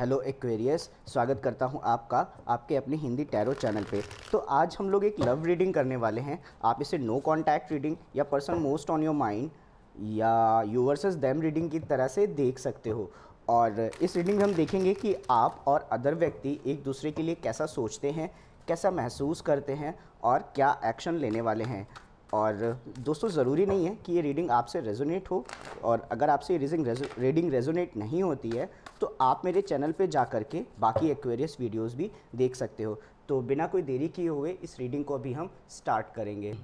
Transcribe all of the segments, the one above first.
Hello Aquarius, स्वागत करता हूं आपका आपके अपने हिंदी टैरो चैनल पे। तो आज हम लोग एक लव रीडिंग करने वाले हैं। आप इसे नो कांटेक्ट रीडिंग या person most on your mind या यू वर्सेस देम रीडिंग की तरह से देख सकते हो। और इस रीडिंग में हम देखेंगे कि आप और अदर व्यक्ति एक दूसरे के लिए कैसा सोचते हैं, कैसा महसूस करते हैं और क्या एक्शन लेने वाले हैं। और दोस्तों, ज़रूरी नहीं है कि ये रीडिंग आपसे रेजोनेट हो, और अगर आपसे ये रीडिंग रेजोनेट नहीं होती है तो आप मेरे चैनल पे जा कर के बाकी एक्वेरियस वीडियोस भी देख सकते हो। तो बिना कोई देरी किए हुए इस रीडिंग को अभी हम स्टार्ट करेंगे।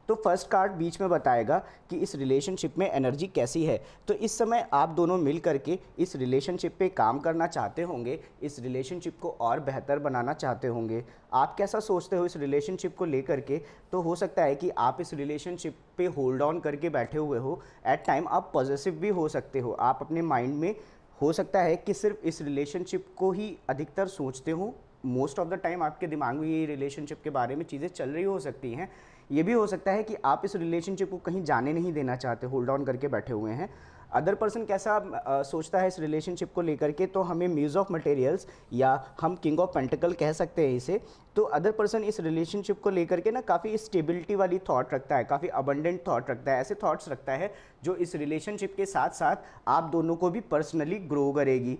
तो फर्स्ट कार्ड बीच में बताएगा कि इस रिलेशनशिप में एनर्जी कैसी है। तो इस समय आप दोनों मिल करके इस रिलेशनशिप पे काम करना चाहते होंगे, इस रिलेशनशिप को और बेहतर बनाना चाहते होंगे। आप कैसा सोचते हो इस रिलेशनशिप को लेकर के? तो हो सकता है कि आप इस रिलेशनशिप पे होल्ड ऑन करके बैठे हुए हो। एट टाइम आप पॉजिटिव भी हो सकते हो। आप अपने माइंड में हो सकता है कि सिर्फ इस रिलेशनशिप को ही अधिकतर सोचते हो। मोस्ट ऑफ द टाइम आपके दिमाग में ये रिलेशनशिप के बारे में चीज़ें चल रही हो सकती हैं। ये भी हो सकता है कि आप इस रिलेशनशिप को कहीं जाने नहीं देना चाहते, होल्ड ऑन करके बैठे हुए हैं। अदर पर्सन कैसा सोचता है इस रिलेशनशिप को लेकर के? तो हमें म्यूज ऑफ मटेरियल्स या हम किंग ऑफ पेंटिकल कह सकते हैं इसे। तो अदर पर्सन इस रिलेशनशिप को लेकर के ना काफ़ी स्टेबिलिटी वाली थॉट रखता है, काफ़ी अबंडेंट थॉट रखता है, ऐसे थॉट्स रखता है जो इस रिलेशनशिप के साथ साथ आप दोनों को भी पर्सनली ग्रो करेगी।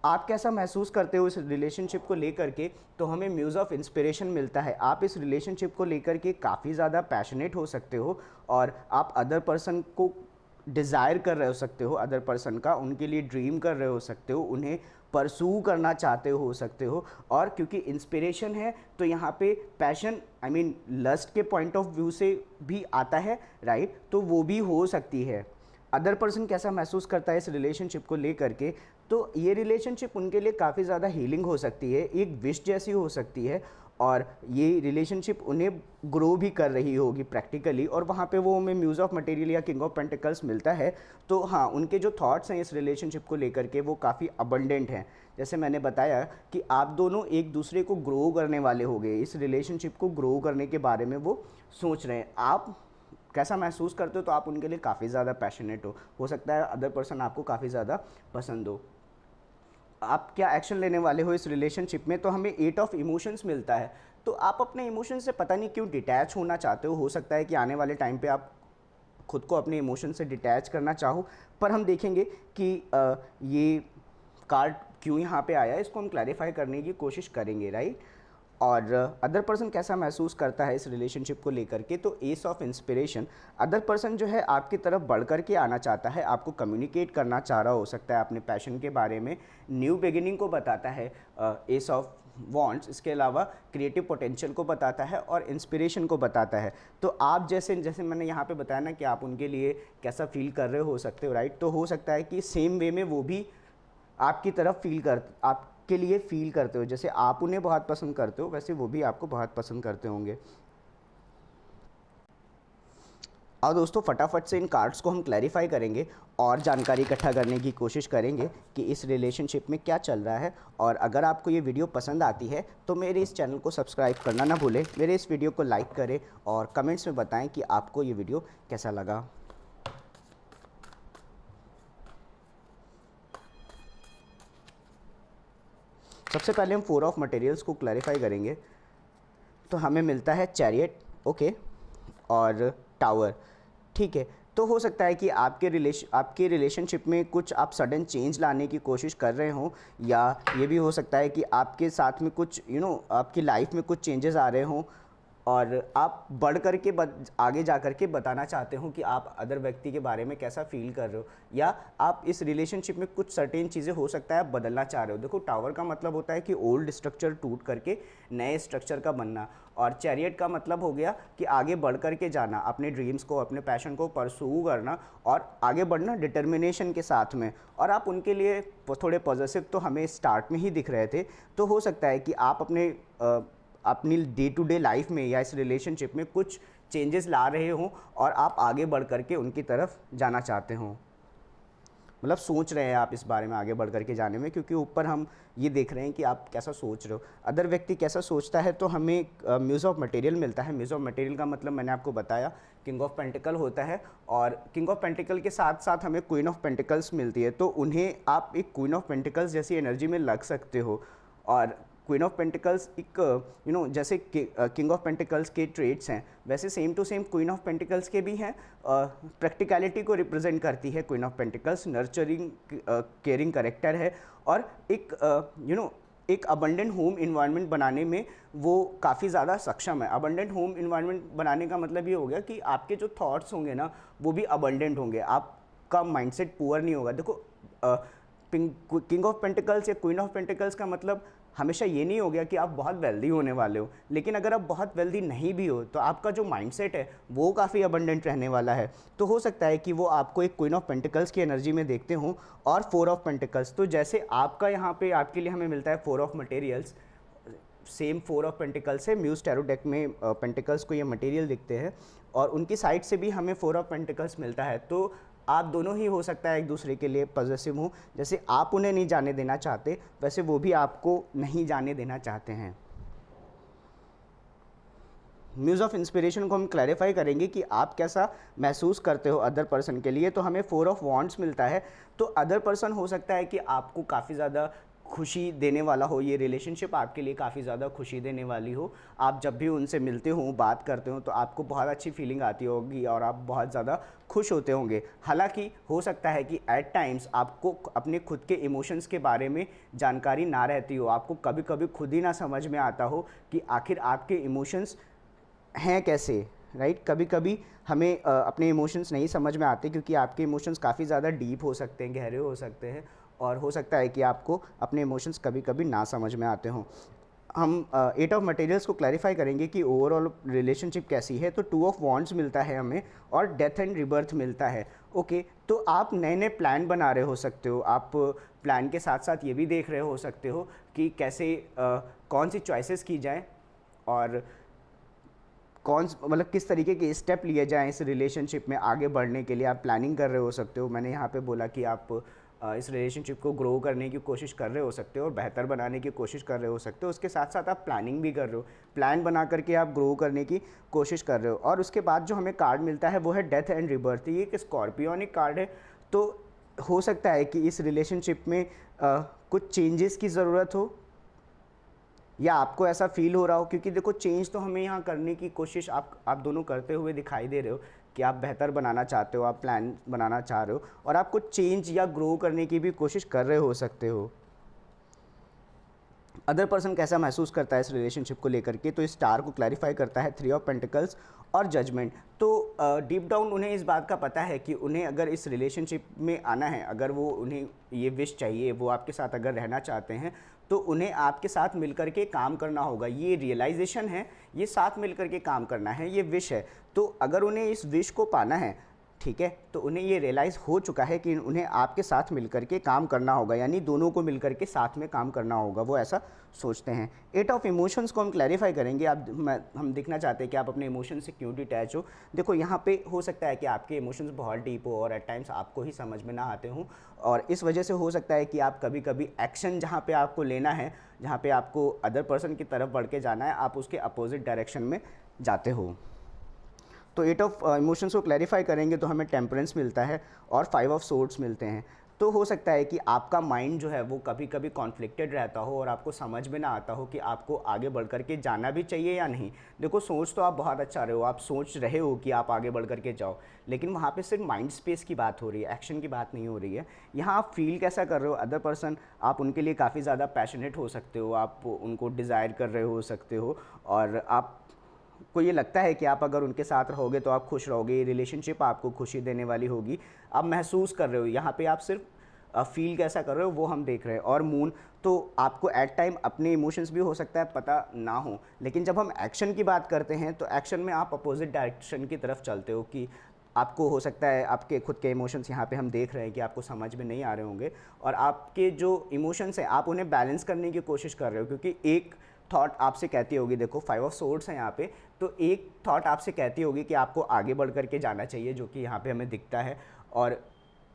आप कैसा महसूस करते हो इस रिलेशनशिप को लेकर के? तो हमें म्यूज़ ऑफ इंस्पिरेशन मिलता है। आप इस रिलेशनशिप को लेकर के काफ़ी ज़्यादा पैशनेट हो सकते हो और आप अदर पर्सन को डिज़ायर कर रहे हो सकते हो, अदर पर्सन का उनके लिए ड्रीम कर रहे हो सकते हो, उन्हें परसू करना चाहते हो सकते हो। और क्योंकि इंस्पिरेशन है तो यहाँ पे पैशन लस्ट के पॉइंट ऑफ व्यू से भी आता है, राइट? तो वो भी हो सकती है। अदर पर्सन कैसा महसूस करता है इस रिलेशनशिप को लेकर के? तो ये रिलेशनशिप उनके लिए काफ़ी ज़्यादा हीलिंग हो सकती है, एक विश जैसी हो सकती है, और ये रिलेशनशिप उन्हें ग्रो भी कर रही होगी प्रैक्टिकली। और वहाँ पे वो हमें म्यूज़ ऑफ मटेरियल या किंग ऑफ पेंटिकल्स मिलता है। तो हाँ, उनके जो थॉट्स हैं इस रिलेशनशिप को लेकर के वो काफ़ी अबंडेंट हैं। जैसे मैंने बताया कि आप दोनों एक दूसरे को ग्रो करने वाले हो गए, इस रिलेशनशिप को ग्रो करने के बारे में वो सोच रहे हैं। आप कैसा महसूस करते हो? तो आप उनके लिए काफ़ी ज़्यादा पैशनेट हो सकता है अदर पर्सन आपको काफ़ी ज़्यादा पसंद हो। आप क्या एक्शन लेने वाले हो इस रिलेशनशिप में? तो हमें 8 ऑफ इमोशंस मिलता है। तो आप अपने इमोशन से पता नहीं क्यों डिटैच होना चाहते हो सकता है कि आने वाले टाइम पे आप खुद को अपने इमोशन से डिटैच करना चाहो। पर हम देखेंगे कि ये कार्ड क्यों यहाँ पे आया है, इसको हम क्लैरिफाई करने की कोशिश करेंगे, राइट? और अदर पर्सन कैसा महसूस करता है इस रिलेशनशिप को लेकर के? तो S of inspiration, other person जो है आपकी तरफ बढ़ कर के आना चाहता है, आपको कम्युनिकेट करना चाह रहा हो सकता है अपने पैशन के बारे में, न्यू बिगिनिंग को बताता है एस ऑफ वॉन्ट्स। इसके अलावा क्रिएटिव पोटेंशियल को बताता है और इंस्पिरेशन को बताता है। तो आप जैसे जैसे मैंने यहाँ पे बताया ना कि आप उनके लिए कैसा फील कर रहे हो सकते हो, राइट? तो हो सकता है कि सेम वे में वो भी आपकी तरफ आपके लिए फील करते हो। जैसे आप उन्हें बहुत पसंद करते हो वैसे वो भी आपको बहुत पसंद करते होंगे। और दोस्तों, फटाफट से इन कार्ड्स को हम क्लैरिफाई करेंगे और जानकारी इकट्ठा करने की कोशिश करेंगे कि इस रिलेशनशिप में क्या चल रहा है। और अगर आपको ये वीडियो पसंद आती है तो मेरे इस चैनल को सब्सक्राइब करना ना भूलें, मेरे इस वीडियो को लाइक करें और कमेंट्स में बताएं कि आपको ये वीडियो कैसा लगा। सबसे पहले हम 4 ऑफ मटेरियल्स को क्लैरिफाई करेंगे। तो हमें मिलता है चैरियट, ओके, और टावर, ठीक है। तो हो सकता है कि आपके रिलेशनशिप में कुछ आप सडन चेंज लाने की कोशिश कर रहे हो, या ये भी हो सकता है कि आपके साथ में कुछ आपकी लाइफ में कुछ चेंजेस आ रहे हों और आप बढ़ कर के आगे जा कर के बताना चाहते हो कि आप अदर व्यक्ति के बारे में कैसा फील कर रहे हो, या आप इस रिलेशनशिप में कुछ सर्टेन चीज़ें हो सकता है आप बदलना चाह रहे हो। देखो, टावर का मतलब होता है कि ओल्ड स्ट्रक्चर टूट करके नए स्ट्रक्चर का बनना, और चैरियट का मतलब हो गया कि आगे बढ़ कर के जाना, अपने ड्रीम्स को, अपने पैशन को परसू करना और आगे बढ़ना डिटर्मिनेशन के साथ में। और आप उनके लिए थोड़े पॉजिटिव तो हमें स्टार्ट में ही दिख रहे थे। तो हो सकता है कि आप अपनी डे टू डे लाइफ में या इस रिलेशनशिप में कुछ चेंजेस ला रहे हो और आप आगे बढ़ करके उनकी तरफ जाना चाहते हो। मतलब सोच रहे हैं आप इस बारे में आगे बढ़ करके जाने में, क्योंकि ऊपर हम ये देख रहे हैं कि आप कैसा सोच रहे हो, अदर व्यक्ति कैसा सोचता है। तो हमें म्यूज़ ऑफ मटेरियल मिलता है। म्यूज़ ऑफ मटेरियल का मतलब मैंने आपको बताया, किंग ऑफ पेंटिकल होता है, और किंग ऑफ पेंटिकल के साथ साथ हमें क्वीन ऑफ पेंटिकल्स मिलती है। तो उन्हें आप एक क्वीन ऑफ पेंटिकल्स जैसी एनर्जी में लग सकते हो। और क्वीन ऑफ पेंटिकल्स एक जैसे किंग ऑफ पेंटिकल्स के ट्रेड्स हैं, वैसे same to same queen of pentacles के भी हैं। प्रैक्टिकलिटी को रिप्रेजेंट करती है queen of pentacles, nurturing caring character है, और एक एक अबंडेंट होम इन्वायरमेंट बनाने में वो काफ़ी ज़्यादा सक्षम है। अबंडेंट होम इन्वायरमेंट बनाने का मतलब ये हो गया कि आपके जो थॉट्स होंगे ना वो भी अबंडेंट होंगे, आपका माइंडसेट पुअर नहीं होगा। देखो किंग ऑफ पेंटिकल्स या क्वीन ऑफ पेंटिकल्स का मतलब हमेशा ये नहीं हो गया कि आप बहुत वेल्दी होने वाले हो, लेकिन अगर आप बहुत वेल्दी नहीं भी हो तो आपका जो माइंडसेट है वो काफ़ी अबंडेंट रहने वाला है। तो हो सकता है कि वो आपको एक क्वीन ऑफ पेंटिकल्स की एनर्जी में देखते हों और फोर ऑफ पेंटिकल्स। तो जैसे आपका यहाँ पे आपके लिए हमें मिलता है four of materials, same four of pentacles है। म्यूज़ टैरो डेक में पेंटिकल्स को ये मटेरियल दिखते हैं, और उनकी साइड से भी हमें फोर ऑफ पेंटिकल्स मिलता है। तो आप दोनों ही हो सकता है एक दूसरे के लिए पॉजिटिव हो, जैसे आप उन्हें नहीं जाने देना चाहते वैसे वो भी आपको नहीं जाने देना चाहते हैं। म्यूज़ ऑफ इंस्पिरेशन को हम क्लैरिफाई करेंगे कि आप कैसा महसूस करते हो अदर पर्सन के लिए। तो हमें फोर ऑफ वॉन्ड्स मिलता है। तो अदर पर्सन हो सकता है कि आपको काफ़ी ज़्यादा खुशी देने वाला हो, ये रिलेशनशिप आपके लिए काफ़ी ज़्यादा खुशी देने वाली हो। आप जब भी उनसे मिलते हो, बात करते हो, तो आपको बहुत अच्छी फीलिंग आती होगी और आप बहुत ज़्यादा खुश होते होंगे। हालांकि हो सकता है कि एट टाइम्स आपको अपने खुद के इमोशंस के बारे में जानकारी ना रहती हो, आपको कभी कभी खुद ही ना समझ में आता हो कि आखिर आपके इमोशंस हैं कैसे, राइट। कभी कभी हमें अपने इमोशंस नहीं समझ में आते, क्योंकि आपके इमोशंस काफ़ी ज़्यादा डीप हो सकते हैं, गहरे हो सकते हैं, और हो सकता है कि आपको अपने इमोशंस कभी कभी ना समझ में आते हों। हम एट ऑफ मटेरियल्स को क्लैरिफाई करेंगे कि ओवरऑल रिलेशनशिप कैसी है। तो टू ऑफ वॉन्ड्स मिलता है हमें, और डेथ एंड रिबर्थ मिलता है। ओके, तो आप नए नए प्लान बना रहे हो सकते हो, आप प्लान के साथ साथ ये भी देख रहे हो सकते हो कि कैसे कौन सी चॉइसेस की जाएँ, और मतलब किस तरीके के स्टेप लिए जाएं इस रिलेशनशिप में आगे बढ़ने के लिए। आप प्लानिंग कर रहे हो सकते हो। मैंने यहाँ पे बोला कि आप इस रिलेशनशिप को ग्रो करने की कोशिश कर रहे हो सकते हो और बेहतर बनाने की कोशिश कर रहे हो सकते हो। उसके साथ साथ आप प्लानिंग भी कर रहे हो, प्लान बना करके आप ग्रो करने की कोशिश कर रहे हो। और उसके बाद जो हमें कार्ड मिलता है वो है डेथ एंड रिबर्थ। ये एक स्कॉर्पियोनिक कार्ड है। तो हो सकता है कि इस रिलेशनशिप में कुछ चेंजेस की ज़रूरत हो, या आपको ऐसा फील हो रहा हो, क्योंकि देखो चेंज तो हमें यहाँ करने की कोशिश आप दोनों करते हुए दिखाई दे रहे हो कि आप बेहतर बनाना चाहते हो, आप प्लान बनाना चाह रहे हो, और आप कुछ चेंज या ग्रो करने की भी कोशिश कर रहे हो सकते हो। अदर पर्सन कैसा महसूस करता है इस रिलेशनशिप को लेकर के, तो इस स्टार को क्लैरिफाई करता है थ्री ऑफ पेंटिकल्स और जजमेंट। तो डीप डाउन उन्हें इस बात का पता है कि उन्हें अगर इस रिलेशनशिप में आना है, अगर वो उन्हें ये विश चाहिए, वो आपके साथ अगर रहना चाहते हैं, तो उन्हें आपके साथ मिलकर के काम करना होगा। ये रियलाइजेशन है, ये साथ मिलकर के काम करना है, ये विश है। तो अगर उन्हें इस विश को पाना है, ठीक है, तो उन्हें ये रियलाइज़ हो चुका है कि उन्हें आपके साथ मिलकर के काम करना होगा, यानी दोनों को मिलकर के साथ में काम करना होगा, वो ऐसा सोचते हैं। एट ऑफ इमोशंस को हम क्लैरिफाई करेंगे। हम देखना चाहते हैं कि आप अपने इमोशन से क्यों डिटैच हो। देखो यहाँ पे हो सकता है कि आपके इमोशंस बहुत डीप हो और एट टाइम्स आपको ही समझ में ना आते हों, और इस वजह से हो सकता है कि आप कभी कभी एक्शन जहाँ पे आपको लेना है, जहाँ पे आपको अदर पर्सन की तरफ बढ़ के जाना है, आप उसके अपोजिट डायरेक्शन में जाते हो। तो एट ऑफ इमोशंस को क्लैरिफाई करेंगे तो हमें टेम्परेंस मिलता है और फाइव ऑफ सोर्ड्स मिलते हैं। तो हो सकता है कि आपका माइंड जो है वो कभी कभी कॉन्फ्लिक्टेड रहता हो और आपको समझ में ना आता हो कि आपको आगे बढ़ कर के जाना भी चाहिए या नहीं। देखो सोच तो आप बहुत अच्छा रहे हो, आप सोच रहे हो कि आप आगे बढ़ कर के जाओ, लेकिन वहाँ पे सिर्फ माइंड स्पेस की बात हो रही है, एक्शन की बात नहीं हो रही है। यहाँ आप फील कैसा कर रहे हो अदर पर्सन, आप उनके लिए काफ़ी ज़्यादा पैशनेट हो सकते हो, आप उनको डिज़ायर कर रहे हो सकते हो, और आप को ये लगता है कि आप अगर उनके साथ रहोगे तो आप खुश रहोगे, ये रिलेशनशिप आपको खुशी देने वाली होगी, आप महसूस कर रहे हो। यहाँ पे आप सिर्फ फील कैसा कर रहे हो वो हम देख रहे हैं। और मून, तो आपको एट टाइम अपने इमोशंस भी हो सकता है पता ना हो, लेकिन जब हम एक्शन की बात करते हैं तो एक्शन में आप अपोजिट डायरेक्शन की तरफ चलते हो, कि आपको हो सकता है आपके खुद के इमोशंस यहाँ पे हम देख रहे हैं कि आपको समझ में नहीं आ रहे होंगे, और आपके जो इमोशंस हैं आप उन्हें बैलेंस करने की कोशिश कर रहे हो, क्योंकि एक थॉट आपसे कहती होगी, देखो फाइव ऑफ सोर्ड्स हैं यहाँ पे, तो एक थॉट आपसे कहती होगी कि आपको आगे बढ़ करके जाना चाहिए, जो कि यहाँ पे हमें दिखता है, और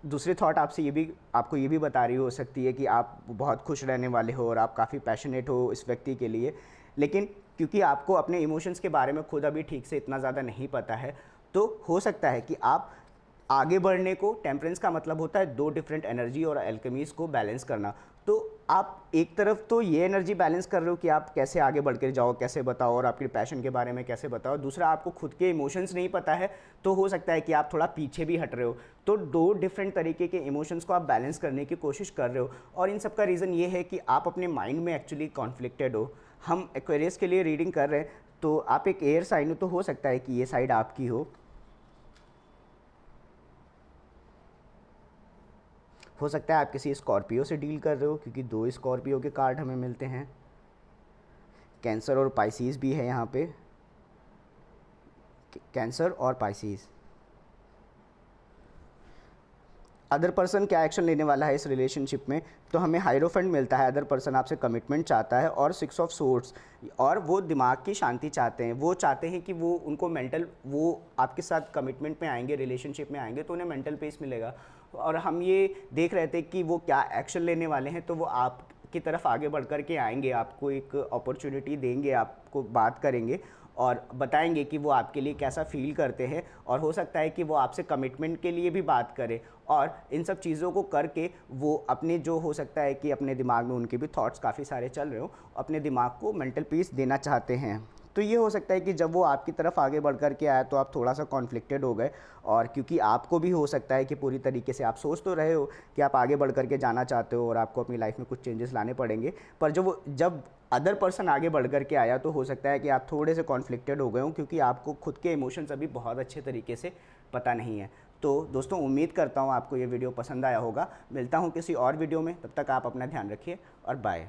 दूसरी थॉट आपसे ये भी, आपको ये भी बता रही हो सकती है कि आप बहुत खुश रहने वाले हो और आप काफ़ी पैशनेट हो इस व्यक्ति के लिए, लेकिन क्योंकि आपको अपने इमोशंस के बारे में खुद अभी ठीक से इतना ज़्यादा नहीं पता है, तो हो सकता है कि आप आगे बढ़ने को, टेम्परेंस का मतलब होता है दो डिफरेंट एनर्जी और एल्केमीज को बैलेंस करना। तो आप एक तरफ तो ये एनर्जी बैलेंस कर रहे हो कि आप कैसे आगे बढ़ कर जाओ, कैसे बताओ और आपके पैशन के बारे में कैसे बताओ, दूसरा आपको खुद के इमोशंस नहीं पता है, तो हो सकता है कि आप थोड़ा पीछे भी हट रहे हो। तो दो डिफरेंट तरीके के इमोशंस को आप बैलेंस करने की कोशिश कर रहे हो, और इन सब का रीज़न ये है कि आप अपने माइंड में एक्चुअली कॉन्फ्लिक्टेड हो। हम एक्वेरियस के लिए रीडिंग कर रहे हैं, तो आप एक एयर साइन हो, तो हो सकता है कि ये साइड आपकी हो सकता है आप किसी स्कॉर्पियो से डील कर रहे हो, क्योंकि दो स्कॉर्पियो के कार्ड हमें मिलते हैं। कैंसर और पाइसीज भी है यहाँ पे, कैंसर और पाइसीज। अदर पर्सन क्या एक्शन लेने वाला है इस रिलेशनशिप में, तो हमें हायरोफेंट मिलता है। अदर पर्सन आपसे कमिटमेंट चाहता है, और 6 ऑफ सोर्ड्स, और वो दिमाग की शांति चाहते हैं। वो चाहते हैं कि वो उनको मेंटल, वो आपके साथ कमिटमेंट में आएंगे, रिलेशनशिप में आएंगे, तो उन्हें मेंटल पीस मिलेगा। और हम ये देख रहे थे कि वो क्या एक्शन लेने वाले हैं, तो वो आपकी तरफ आगे बढ़ कर के आएंगे, आपको एक अपॉर्चुनिटी देंगे, आपको बात करेंगे और बताएंगे कि वो आपके लिए कैसा फील करते हैं, और हो सकता है कि वो आपसे कमिटमेंट के लिए भी बात करें। और इन सब चीज़ों को करके वो अपने, जो हो सकता है कि अपने दिमाग में उनके भी थॉट्स काफ़ी सारे चल रहे हो, अपने दिमाग को मेंटल पीस देना चाहते हैं। तो ये हो सकता है कि जब वो आपकी तरफ आगे बढ़ कर के आया तो आप थोड़ा सा कॉन्फ्लिक्टेड हो गए, और क्योंकि आपको भी हो सकता है कि पूरी तरीके से आप सोच तो रहे हो कि आप आगे बढ़ कर के जाना चाहते हो और आपको अपनी लाइफ में कुछ चेंजेस लाने पड़ेंगे, पर जब अदर पर्सन आगे बढ़ कर के आया तो हो सकता है कि आप थोड़े से कॉन्फ्लिक्टेड हो गए हो, क्योंकि आपको खुद के इमोशंस अभी बहुत अच्छे तरीके से पता नहीं है। तो दोस्तों, उम्मीद करता हूँ आपको ये वीडियो पसंद आया होगा। मिलता हूँ किसी और वीडियो में, तब तक आप अपना ध्यान रखिए और बाय।